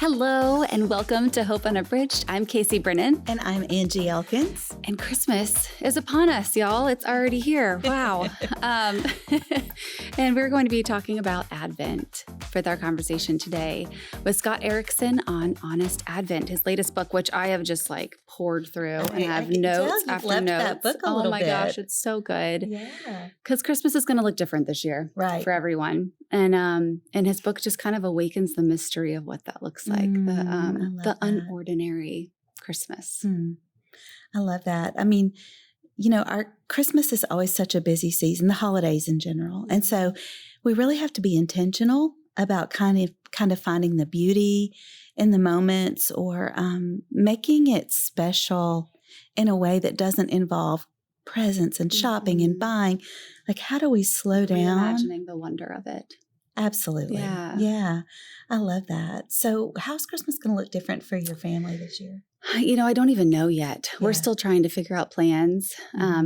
Hello and welcome to Hope Unabridged. I'm Casey Brennan. And I'm Angie Elkins. And Christmas is upon us, y'all. It's already here. Wow. And we're going to be talking about Advent with our conversation today with Scott Erickson on Honest Advent, his latest book, which I have just poured through and have notes after notes. That book a little my bit. Gosh, it's so good. Yeah. Because Christmas is going to look different this year, right, for everyone. And his book just kind of awakens the mystery of what that looks like, the unordinary Christmas. I love that. I mean, our Christmas is always such a busy season, the holidays in general. And so we really have to be intentional about kind of finding the beauty in the moments or making it special in a way that doesn't involve presents and shopping and buying. Like, how do we slow down? Imagining the wonder of it. Absolutely. Yeah. I love that. So how's Christmas going to look different for your family this year? I don't even know yet. Yeah. We're still trying to figure out plans,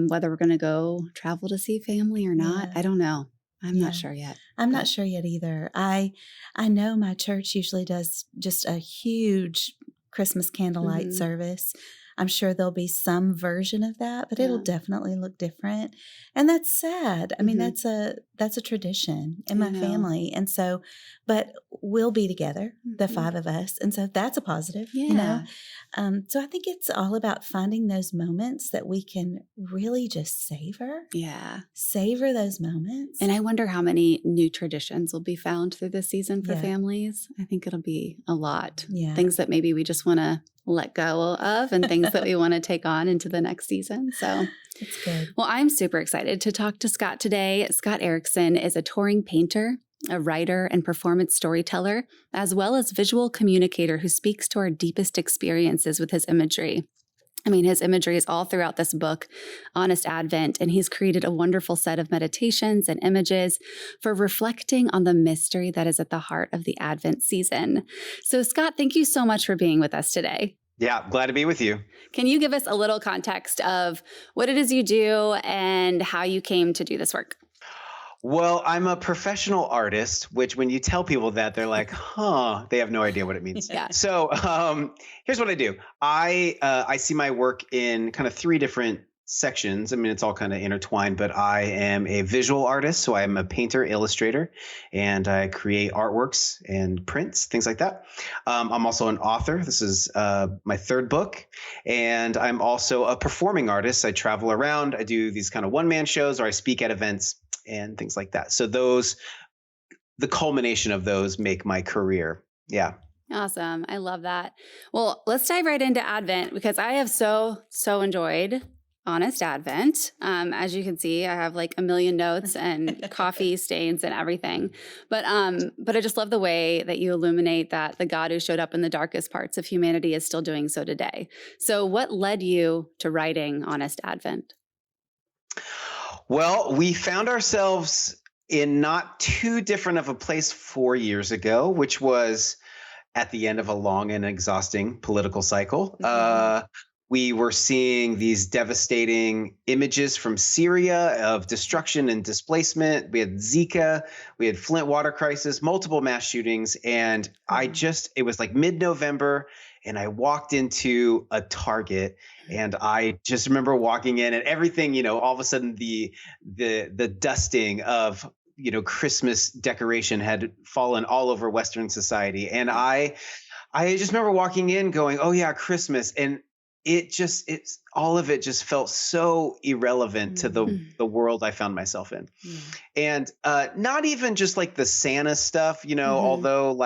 whether we're going to go travel to see family or not. I don't know. I'm not sure yet. I'm not sure yet either. I know my church usually does just a huge Christmas candlelight service. I'm sure there'll be some version of that, but it'll definitely look different. And that's sad. I mean, that's a tradition in my family. And so, but we'll be together, the five of us. And so that's a positive, So I think it's all about finding those moments that we can really just savor. Yeah. Savor those moments. And I wonder how many new traditions will be found through this season for families. I think it'll be a lot. Yeah. Things that maybe we just want to let go of and things that we want to take on into the next season. So it's good. Well, I'm super excited to talk to Scott today. Scott Erickson is a touring painter, a writer and performance storyteller, as well as visual communicator who speaks to our deepest experiences with his imagery. I mean, his imagery is all throughout this book, Honest Advent, and he's created a wonderful set of meditations and images for reflecting on the mystery that is at the heart of the Advent season. So, Scott, thank you so much for being with us today. Yeah, glad to be with you. Can you give us a little context of what it is you do and how you came to do this work? Well, I'm a professional artist, which when you tell people that, they're like, they have no idea what it means. Yeah. So here's what I do. I see my work in kind of three different sections. I mean, it's all kind of intertwined, but I am a visual artist. So I'm a painter, illustrator, and I create artworks and prints, things like that. I'm also an author. This is my third book. And I'm also a performing artist. I travel around. I do these kind of one-man shows, or I speak at events and things like that. So the culmination of those make my career. Yeah. Awesome. I love that. Well, let's dive right into Advent because I have so enjoyed Honest Advent. As you can see, I have a million notes and coffee stains and everything. But I just love the way that you illuminate that the God who showed up in the darkest parts of humanity is still doing so today. So what led you to writing Honest Advent? Well, we found ourselves in not too different of a place 4 years ago, which was at the end of a long and exhausting political cycle. We were seeing these devastating images from Syria of destruction and displacement. We had Zika, we had Flint water crisis, multiple mass shootings. And it was like mid-November, and I walked into a Target, and I just remember walking in and everything, all of a sudden the dusting of, Christmas decoration had fallen all over Western society. And I just remember walking in going, oh yeah, Christmas. And all of it just felt so irrelevant to the world I found myself in. And not even just the Santa stuff, although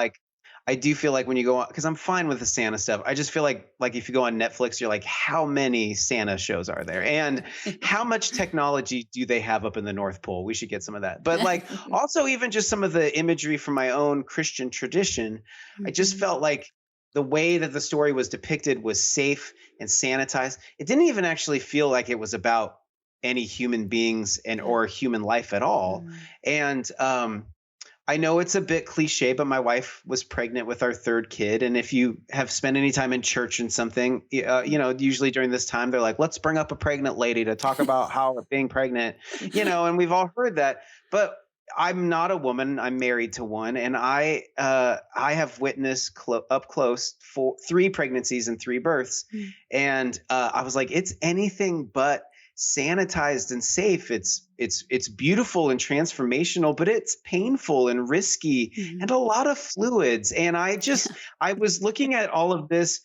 I do feel like when you go on, because I'm fine with the Santa stuff. I just feel like if you go on Netflix, you're like, how many Santa shows are there? And how much technology do they have up in the North Pole? We should get some of that. But also even just some of the imagery from my own Christian tradition, I just felt like the way that the story was depicted was safe and sanitized. It didn't even actually feel like it was about any human beings or human life at all. And I know it's a bit cliche, but my wife was pregnant with our third kid. And if you have spent any time in church and something, usually during this time, they're like, let's bring up a pregnant lady to talk about how being pregnant, and we've all heard that. But I'm not a woman. I'm married to one, and I have witnessed up close three pregnancies and three births, Mm. and I was like, it's anything but sanitized and safe. It's beautiful and transformational, but it's painful and risky Mhm. and a lot of fluids. And I was looking at all of this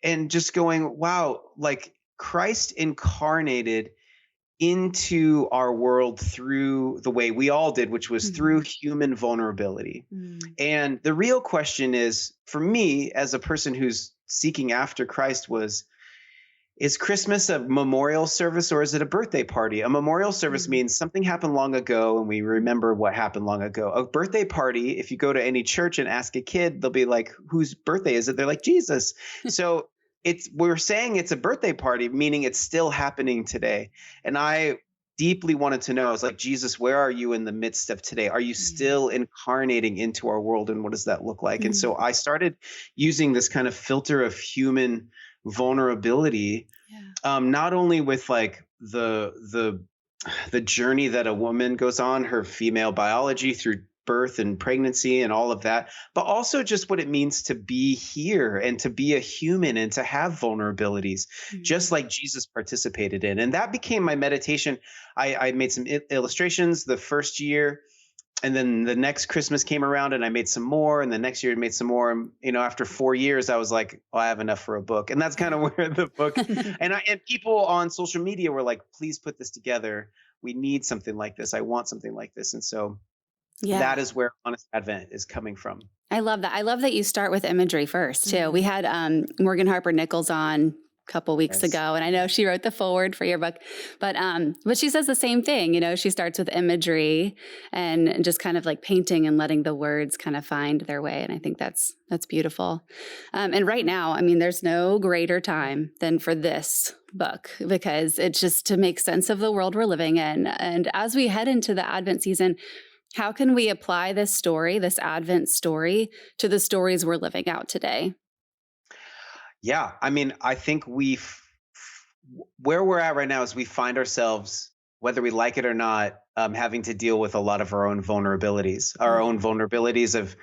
and just going, wow, like Christ incarnated into our world through the way we all did, which was through Mhm. human vulnerability. Mm. And the real question is, for me, as a person who's seeking after Christ, is Christmas a memorial service or is it a birthday party? A memorial service Mm. means something happened long ago and we remember what happened long ago. A birthday party, if you go to any church and ask a kid, they'll be like, whose birthday is it? They're like, Jesus. So we're saying it's a birthday party, meaning it's still happening today. And I deeply wanted to know, I was like, Jesus, where are you in the midst of today? Are you Yeah. still incarnating into our world? And what does that look like? And Mm. so I started using this kind of filter of human vulnerability, Yeah. not only with like the journey that a woman goes on, her female biology through birth and pregnancy and all of that, but also just what it means to be here and to be a human and to have vulnerabilities, just Mm. like Jesus participated in. And that became my meditation. I made some illustrations the first year, and then the next Christmas came around and I made some more. And the next year I made some more. And, after 4 years, I was like, oh, I have enough for a book. And that's kind of where the book, and people on social media were like, please put this together. We need something like this. I want something like this. And so Yeah. that is where Honest Advent is coming from. I love that. I love that you start with imagery first too. We Mhm. had Morgan Harper Nichols on a couple weeks Nice. ago, and I know she wrote the foreword for your book, but she says the same thing. She starts with imagery and just kind of like painting and letting the words kind of find their way. And I think that's beautiful. And right now, I mean, there's no greater time than for this book because it's just to make sense of the world we're living in. And as we head into the Advent season, how can we apply this story, this Advent story, to the stories we're living out today? Yeah. I mean, I think where we're at right now is we find ourselves, whether we like it or not, having to deal with a lot of our own Yeah. vulnerabilities of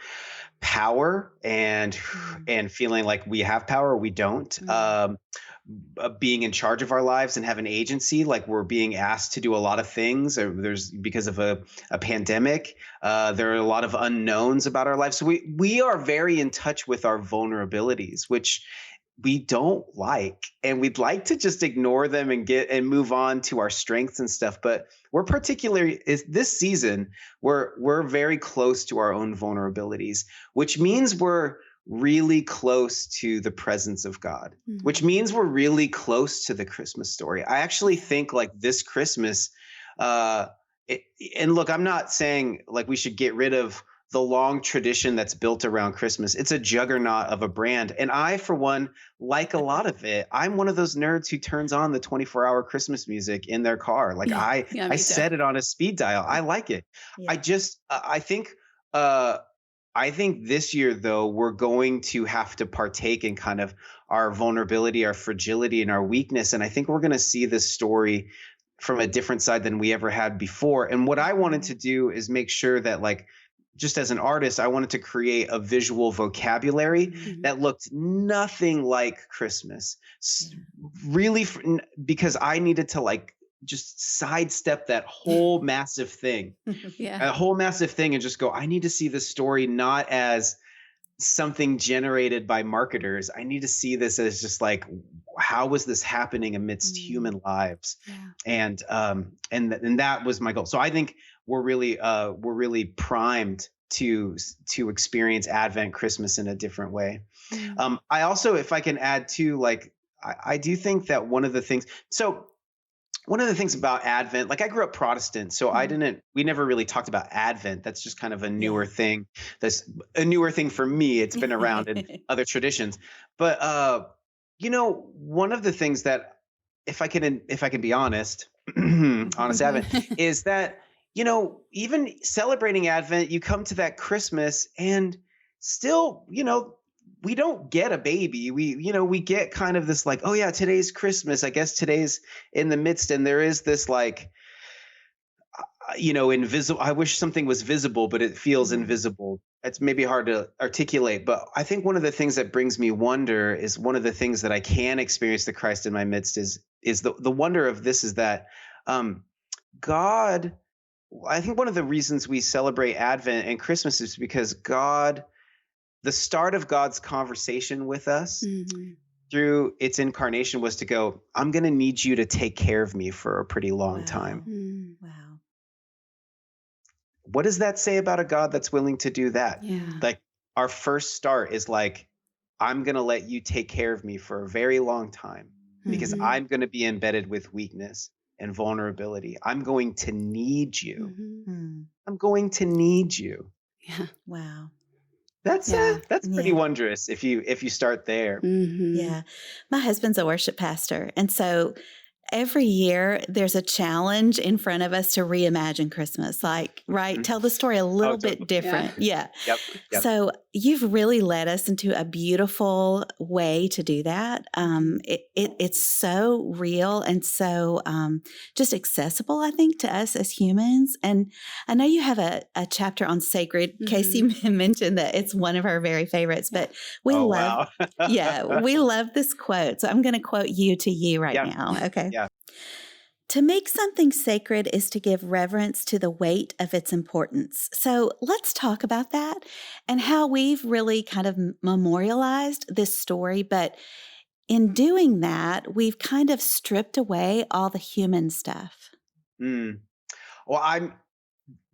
power Mm. and feeling like we have power, we don't. Mm. Being in charge of our lives and having agency, like we're being asked to do a lot of things. There's because of a pandemic. There are a lot of unknowns about our lives. So we are very in touch with our vulnerabilities, which we don't like, and we'd like to just ignore them and move on to our strengths and stuff. But we're particularly is this season we're very close to our own vulnerabilities, which means we're really close to the presence of God, which Mhm. means we're really close to the Christmas story. I actually Yeah. think like this Christmas, uh, it, and look, I'm not saying like we should get rid of the long tradition that's built around Christmas. It's a juggernaut of a brand. And I, for one, like a lot of it. I'm one of those nerds who turns on the 24-hour Christmas music in their car. Like Yeah. I Yeah, I me too. set it on a speed dial. I like it. I Yeah. just uh I think this year though we're going to have to partake in kind of our vulnerability, our fragility and our weakness, and I think we're going to see this story from a different side than we ever had before. And what I wanted Mhm. to do is make sure that like just as an artist, I wanted to create a visual vocabulary Mhm. Mhm. that looked nothing like Christmas. Yeah. Really, because I needed to like just sidestep that whole massive thing, Yeah. and just go, I need to see this story not as something generated by marketers. I need to see this as just like, how was this happening amidst Mm. human lives? Yeah. And that was my goal. So I think we're really primed to experience Advent, Christmas in a different way. Mm. I also, if I can add to like, I do think that one of the things about Advent, like I grew up Protestant, so Mhm. we never really talked about Advent. That's just kind of a newer Yeah. thing. That's a newer thing for me. It's been around in other traditions. But one of the things that if I can be honest, honest Advent, is that, even celebrating Advent, you come to that Christmas and still, we don't get a baby. We get kind of this like, oh yeah, today's Christmas. I guess today's in the midst, and there is this like invisible. I wish something was visible, but it feels invisible. It's maybe hard to articulate, but I think one of the things that brings me wonder is one of the things that I can experience the Christ in my midst is the wonder of this is that God, I think one of the reasons we celebrate Advent and Christmas is because God, the start of God's conversation with us through its incarnation was to go, I'm going to need you to take care of me for a pretty long time. Wow. What does that say about a God that's willing to do that? Yeah. Like our first start is like, I'm going to let you take care of me for a very long time because I'm going to be embedded with weakness and vulnerability. I'm going to need you. I'm going to need you. Yeah. Wow. That's pretty wondrous if you start there. Yeah. My husband's a worship pastor. And so every year there's a challenge in front of us to reimagine Christmas, like, right? Tell the story a little bit different. Yeah. Yep. So you've really led us into a beautiful way to do that. It's so real and so just accessible, I think, to us as humans. And I know you have a chapter on sacred. Casey mentioned that it's one of her very favorites, but we love this quote. So I'm going to quote you to you right now. Okay. Yeah. To make something sacred is to give reverence to the weight of its importance. So let's talk about that and how we've really kind of memorialized this story. But in doing that, we've kind of stripped away all the human stuff. Well,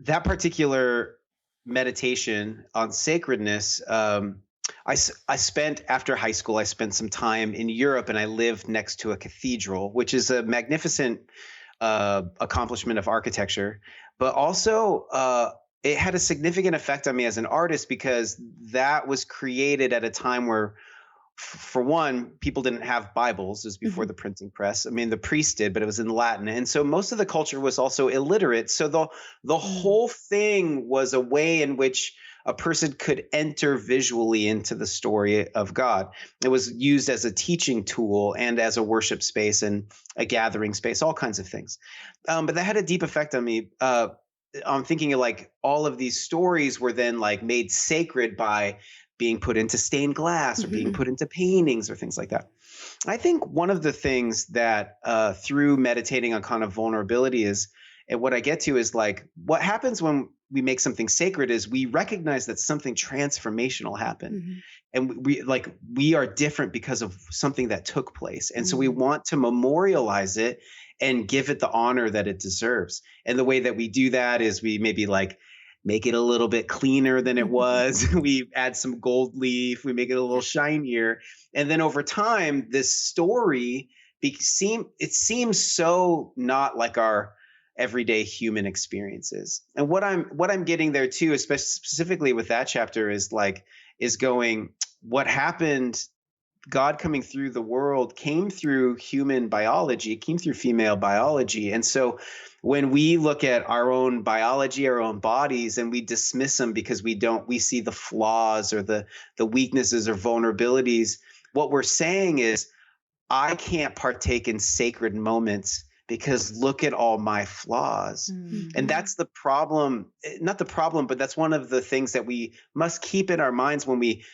that particular meditation on sacredness, I spent, after high school, I spent some time in Europe and I lived next to a cathedral, which is a magnificent accomplishment of architecture, but also it had a significant effect on me as an artist because that was created at a time where, for one, people didn't have Bibles. It was before the printing press. I mean, the priests did, but it was in Latin. And so most of the culture was also illiterate. So the whole thing was a way in which a person could enter visually into the story of God. It was used as a teaching tool and as a worship space and a gathering space, all kinds of things. But that had a deep effect on me. I'm thinking of like all of these stories were then like made sacred by being put into stained glass or being put into paintings or things like that. I think one of the things that through meditating on kind of vulnerability is, and what I get to is like, what happens when we make something sacred is we recognize that something transformational happened. And we are different because of something that took place. And so we want to memorialize it and give it the honor that it deserves. And the way that we do that is we maybe like make it a little bit cleaner than it was. We add some gold leaf, we make it a little shinier. And then over time, this story seems so not like our everyday human experiences. And what I'm getting there too, especially specifically with that chapter, is going, what happened, God coming through the world came through human biology, came through female biology. And so when we look at our own biology, our own bodies, and we dismiss them because we see the flaws or the weaknesses or vulnerabilities, what we're saying is, I can't partake in sacred moments because look at all my flaws. And that's the problem, not the problem, but that's one of the things that we must keep in our minds when we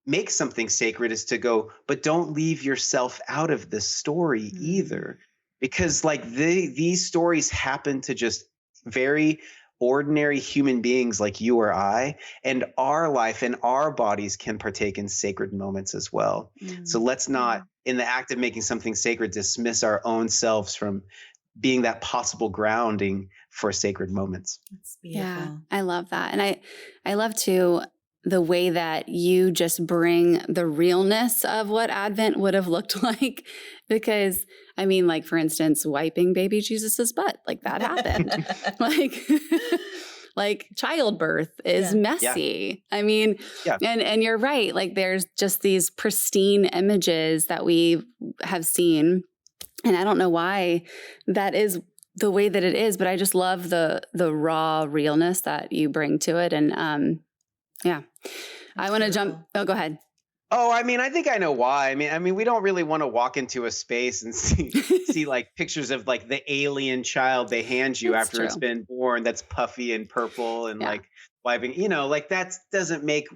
make something sacred, is to go, but don't leave yourself out of this story either. Because like these stories happen to just very ordinary human beings like you or I, and our life and our bodies can partake in sacred moments as well. So let's not, in the act of making something sacred, dismiss our own selves from being that possible grounding for sacred moments. That's beautiful. Yeah, I love that. And I love too the way that you just bring the realness of what Advent would have looked like. Because I mean, like, for instance, wiping baby Jesus's butt, like that happened. Like childbirth is messy. I mean, and you're right. Like there's just these pristine images that we have seen. And I don't know why that is the way that it is, but I just love the raw realness that you bring to it. And I want to jump. Oh, go ahead. Oh, I mean, I think I know why. I mean, we don't really want to walk into a space and see like pictures of like the alien child they hand you That's after it's true. been born that's puffy and purple and Yeah. like wiping, like that doesn't make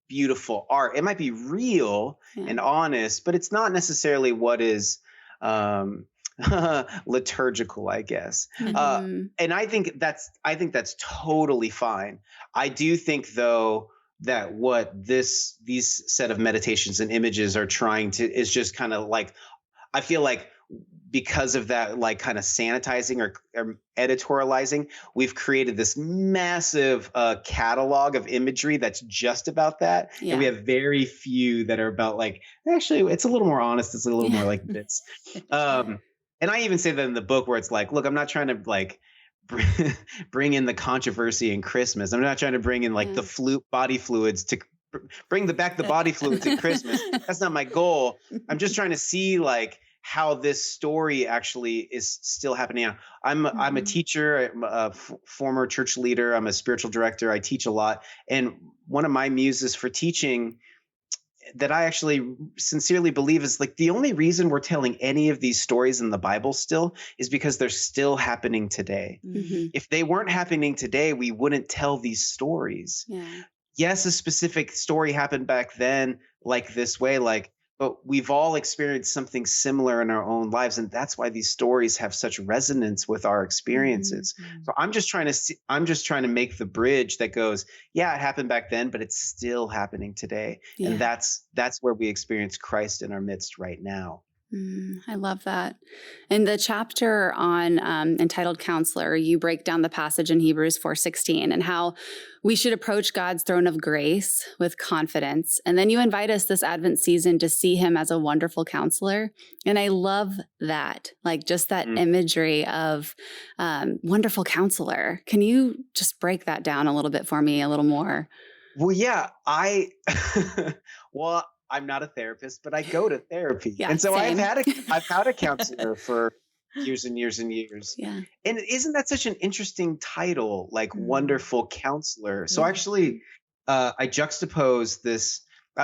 beautiful art. It might be real Yeah. and honest, but it's not necessarily what is um liturgical, I guess. Mhm. And I think that's totally fine. I do think though that what these set of meditations and images are trying to is just kind of like, I feel like because of that, like kind of sanitizing or editorializing, we've created this massive catalog of imagery that's just about that, and we Yeah. have very few that are about like, actually it's a little more honest, it's a little more Yeah. like this. um and I even say that in the book where it's like, look, I'm not trying to like br- bring in the controversy in Christmas. I'm not trying to bring in like Yeah. the body fluids to bring the body fluids at Christmas. That's not my goal. I'm just trying to see like how this story actually is still happening now. I'm a Mhm. teacher, I'm a former church leader, I'm a spiritual director, I teach a lot, and one of my muses for teaching that I actually sincerely believe is like the only reason we're telling any of these stories in the Bible still is because they're still happening today. Mhm. If they weren't happening today, we wouldn't tell these stories. Yeah. Yes, a specific story happened back then, like this way, like, but we've all experienced something similar in our own lives. And that's why these stories have such resonance with our Mhm. experiences. So I'm just trying to make the bridge that goes, yeah, it happened back then, but it's still happening today. And Yeah. that's where we experience Christ in our midst right now. I love that. In the chapter on entitled "Counselor," you break down the passage in Hebrews 4:16 and how we should approach God's throne of grace with confidence. And then you invite us this Advent season to see Him as a wonderful counselor. And I love that, like just that Mm. imagery of wonderful counselor. Can you just break that down a little bit for me, a little more? Well, yeah, well, I'm not a therapist, but I go to therapy. Yeah, And so same. I've had a counselor for years and years and years. Yeah. And isn't that such an interesting title, like Mm, wonderful counselor? So yeah. actually, I juxtapose this.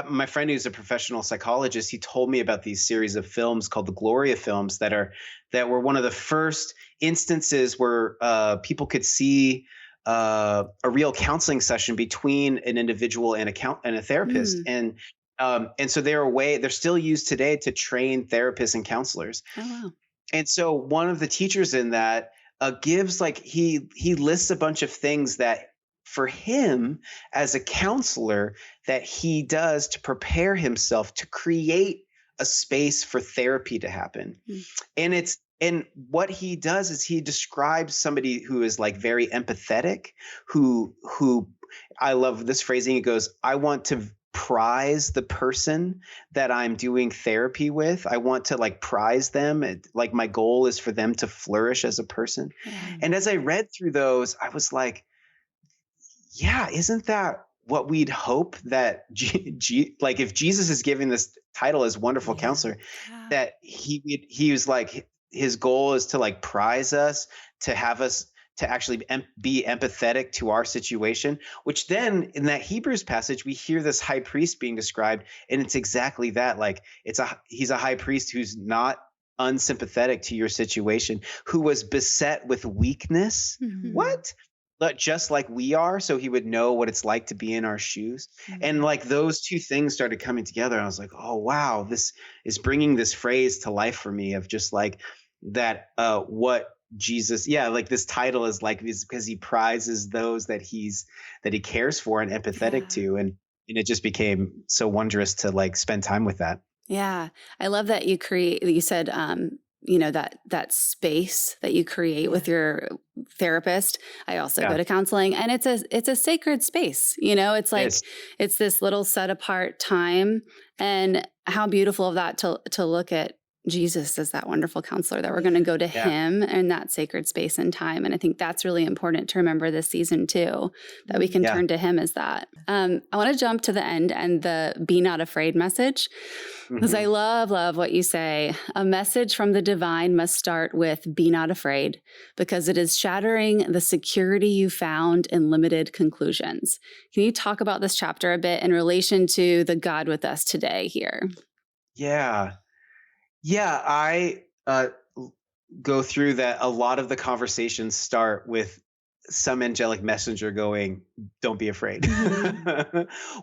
My friend who's a professional psychologist, he told me about these series of films called the Gloria films that were one of the first instances where people could see a real counseling session between an individual and a therapist, Mm. and so they're still used today to train therapists and counselors. Oh, wow. And so one of the teachers in that gives like he lists a bunch of things that for him as a counselor that he does to prepare himself to create a space for therapy to happen. Mm. And what he does is he describes somebody who is like very empathetic, who I love this phrasing. He goes, I want to prize the person that I'm doing therapy with. I want to like prize them. Like my goal is for them to flourish as a person. Yeah. And as I read through those, I was like, yeah, isn't that what we'd hope that like if Jesus is giving this title as wonderful Yeah. counselor, Yeah. that he was like his goal is to like prize us, to have us to actually be empathetic to our situation, which then in that Hebrews passage we hear this high priest being described, and it's exactly that. Like he's a high priest who's not unsympathetic to your situation, who was beset with weakness. Mhm. What? But just like we are, so he would know what it's like to be in our shoes. And Mm, like those two things started coming together. I was like, oh wow, this is bringing this phrase to life for me of just like that what Jesus, yeah, like this title is like is because he prizes those that he cares for and empathetic Yeah. to. And it just became so wondrous to like spend time with that. Yeah. I love that you said, that space that you create yeah. with your therapist. I also Yeah. go to counseling, and it's a sacred space. It's It like is. it's this little set apart time, and how beautiful of that to look at Jesus is that wonderful counselor, that we're going to go to him in that sacred space and time. And I think that's really important to remember this season too, that we can turn to him as that. I want to jump to the end and the be not afraid message, because I love what you say. A message from the divine must start with be not afraid, because it is shattering the security you found in limited conclusions. Can you talk about this chapter a bit in relation to the God with us today here? Yeah. I go through that. A lot of the conversations start with some angelic messenger going, "Don't be afraid,"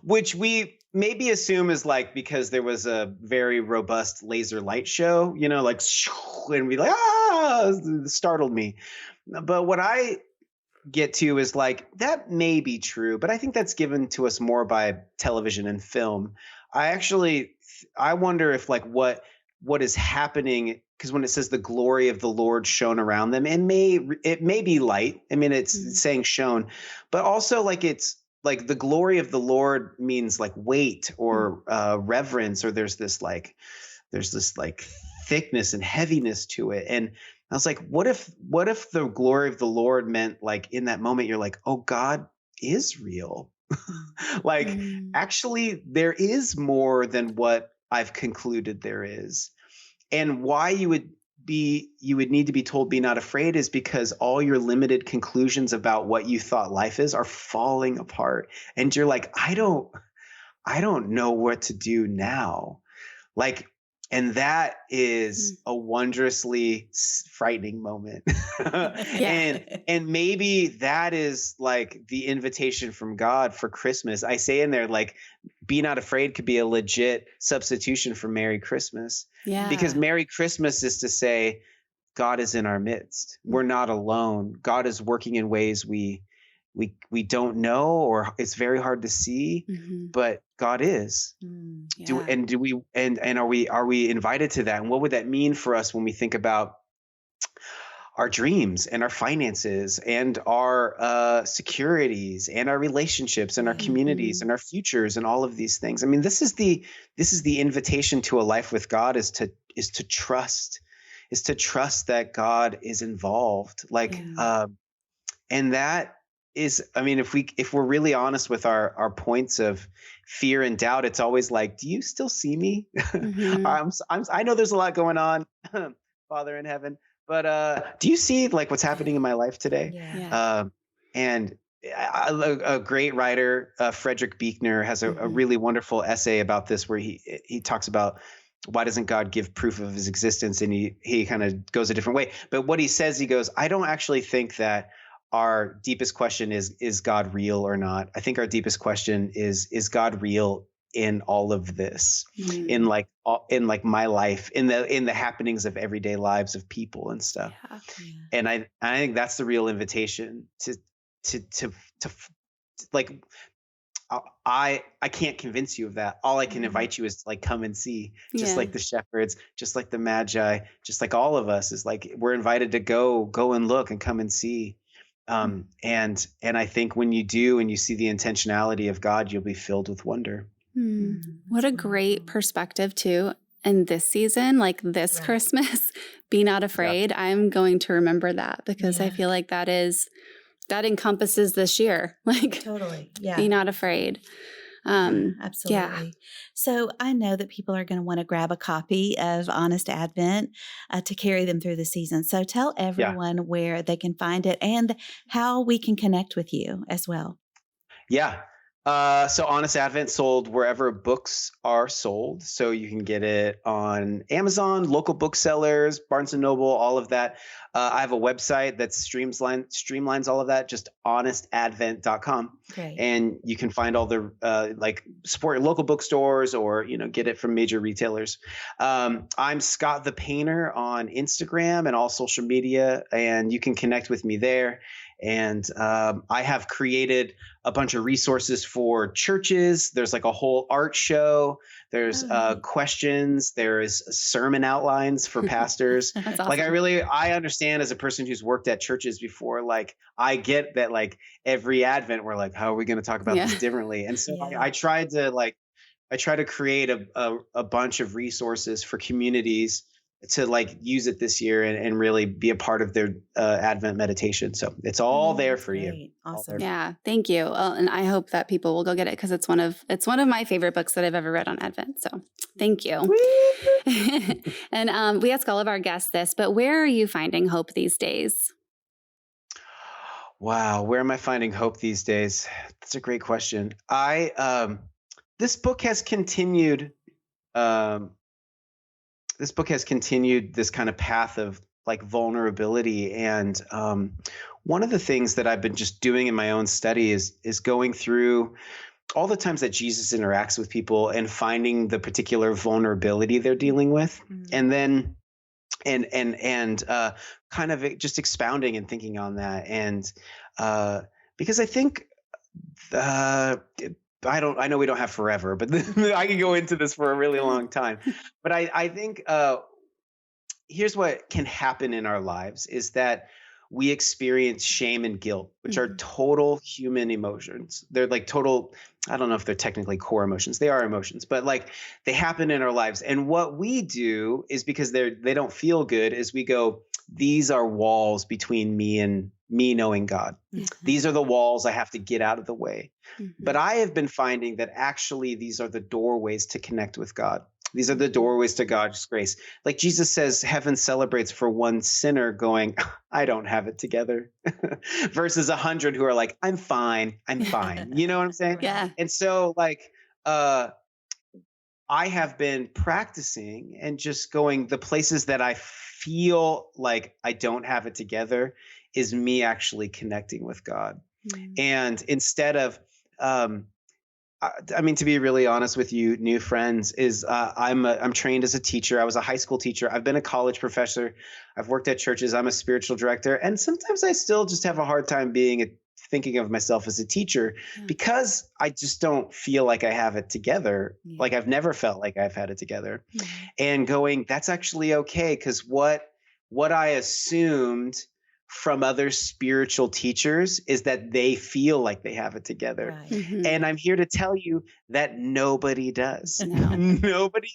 which we maybe assume is like because there was a very robust laser light show, like, and we like, it startled me. But what I get to is like, that may be true, but I think that's given to us more by television and film. I wonder if like what is happening, because when it says the glory of the Lord shone around them, it may be light. I mean, it's saying shone, but also like it's like the glory of the Lord means like weight or reverence, or there's this like thickness and heaviness to it. And I was like, what if the glory of the Lord meant like in that moment you're like, oh, God is real. Like, actually, there is more than what I've concluded there is. And why you would need to be told be not afraid is because all your limited conclusions about what you thought life is are falling apart. And you're like, I don't know what to do now. Like, and that is a wondrously frightening moment. And maybe that is like the invitation from God for Christmas. I say in there, like, be not afraid could be a legit substitution for Merry Christmas. Yeah. Because Merry Christmas is to say, God is in our midst. We're not alone. God is working in ways we don't know, or it's very hard to see, but God is. Are we invited to that? And what would that mean for us when we think about our dreams and our finances and our securities and our relationships and our communities and our futures and all of these things? I mean, this is the invitation to a life with God, is to trust that God is involved. Like, and that is, I mean, if we're really honest with our points of fear and doubt, it's always like, do you still see me? I know there's a lot going on, Father in heaven, but do you see like what's happening in my life today? And a great writer, Frederick Buechner, has a really wonderful essay about this, where he talks about why doesn't God give proof of his existence, and he kind of goes a different way. But what he says, he goes, I don't actually think that our deepest question is God real or not? I think our deepest question is God real in all of this, in like my life, in the happenings of everyday lives of people and stuff. And I think that's the real invitation to like, I can't convince you of that. All I can invite you is to like come and see, just like the shepherds, just like the magi, just like all of us, is like, we're invited to go and look and come and see. And I think when you do and you see the intentionality of God, you'll be filled with wonder. What a great perspective too. In this season, like this Christmas, be not afraid. I'm going to remember that, because I feel like that encompasses this year. Like, totally. Be not afraid. Absolutely. So I know that people are going to want to grab a copy of Honest Advent to carry them through the season. So tell everyone where they can find it and how we can connect with you as well. Yeah. So Honest Advent sold wherever books are sold. So you can get it on Amazon, local booksellers, Barnes & Noble, all of that. I have a website that streamlines all of that, just honestadvent.com. Great. And you can find all the like support your local bookstores, or get it from major retailers. I'm Scott the Painter on Instagram and all social media, and you can connect with me there. And I have created a bunch of resources for churches. There's like a whole art show. There's questions. There's sermon outlines for pastors. That's awesome. Like, I understand, as a person who's worked at churches before, like, I get that, like, every Advent we're like, how are we going to talk about this differently? And so I try to create a bunch of resources for communities to like use it this year and really be a part of their Advent meditation. So it's all there That's for you. great. All Awesome. there. Yeah, thank you. And I hope that people will go get it because it's one of my favorite books that I've ever read on Advent. So thank you. And we ask all of our guests this, but where are you finding hope these days? Wow, where am I finding hope these days? That's a great question. This book has continued. Um, this book has continued this kind of path of like vulnerability, and one of the things that I've been just doing in my own study is going through all the times that Jesus interacts with people and finding the particular vulnerability they're dealing with, and then and kind of just expounding and thinking on that, and because I think I know we don't have forever, but I can go into this for a really long time. But I think here's what can happen in our lives is that we experience shame and guilt, which are total human emotions. They're like total, I don't know if they're technically core emotions. They are emotions, but like they happen in our lives. And what we do is, because they don't feel good, is we go, these are walls between me and me knowing God. These are the walls I have to get out of the way. But I have been finding that actually these are the doorways to connect with God. These are the doorways to God's grace. Like Jesus says, heaven celebrates for one sinner going, I don't have it together, versus 100 who are like, I'm fine. You know what I'm saying? Yeah. And so like, I have been practicing and just going, the places that I feel like I don't have it together is me actually connecting with God. And instead of, I mean, to be really honest with you, new friends, is I'm trained as a teacher. I was a high school teacher. I've been a college professor. I've worked at churches. I'm a spiritual director. And sometimes I still just have a hard time thinking of myself as a teacher because I just don't feel like I have it together. Like I've never felt like I've had it together. And going, that's actually okay, because what I assumed from other spiritual teachers is that they feel like they have it together. Right. And I'm here to tell you that nobody does. No. Nobody,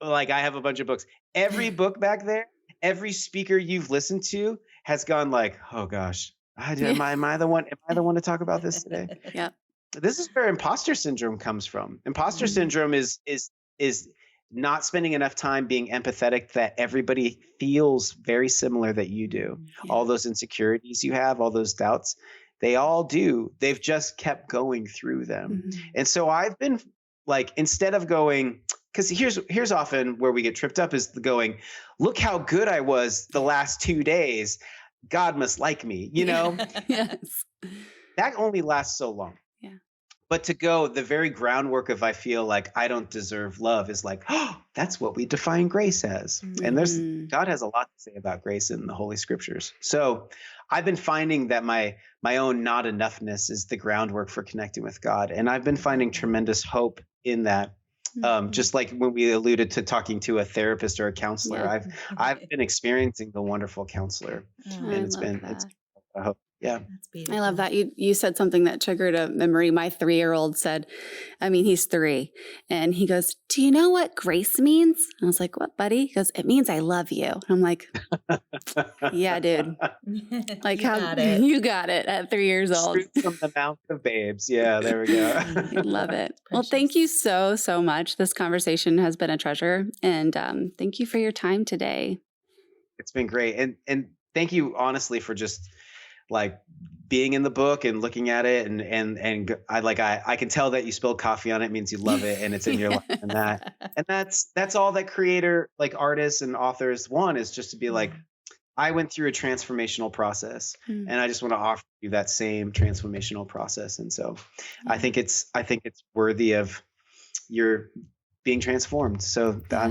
like I have a bunch of books. Every book back there, every speaker you've listened to has gone like, oh gosh, am I the one to talk about this today? Yep. This is where imposter syndrome comes from. Imposter syndrome is not spending enough time being empathetic that everybody feels very similar that you do. All those insecurities you have, all those doubts, they all do. They've just kept going through them. And so I've been like, instead of going, because here's often where we get tripped up, is going, look how good I was the last 2 days. God must like me, you know? Yes. That only lasts so long. But to go, the very groundwork of I feel like I don't deserve love is like, oh, that's what we define grace as. And God has a lot to say about grace in the Holy Scriptures. So I've been finding that my own not enough-ness is the groundwork for connecting with God. And I've been finding tremendous hope in that. Just like when we alluded to talking to a therapist or a counselor, I've been experiencing the wonderful counselor. And it's I hope. Yeah. That's beautiful. I love that. You said something that triggered a memory. My 3-year-old said, he's 3, and he goes, do you know what grace means? And I was like, what, buddy? He goes, it means I love you. And I'm like, yeah, dude. Like, you got it at 3 years old. Straight from the mouth of babes. Yeah, there we go. I love it. Well, thank you so much. This conversation has been a treasure, and thank you for your time today. It's been great. And thank you honestly for just like being in the book and looking at it, and I can tell that you spilled coffee on it. It means you love it and it's in your life, and that's all that creator, like artists and authors, want, is just to be like, I went through a transformational process and I just want to offer you that same transformational process. And so I think it's worthy of your being transformed. So I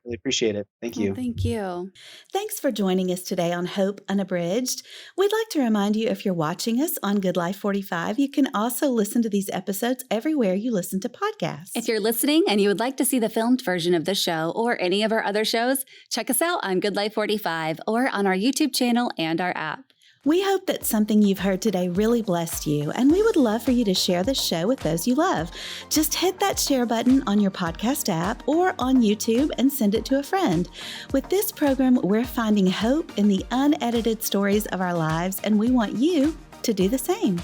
really appreciate it. Thank you. Thank you. Thanks for joining us today on Hope Unabridged. We'd like to remind you, if you're watching us on Good Life 45, you can also listen to these episodes everywhere you listen to podcasts. If you're listening and you would like to see the filmed version of the show or any of our other shows, check us out on Good Life 45 or on our YouTube channel and our app. We hope that something you've heard today really blessed you, and we would love for you to share this show with those you love. Just hit that share button on your podcast app or on YouTube and send it to a friend. With this program, we're finding hope in the unedited stories of our lives, and we want you to do the same.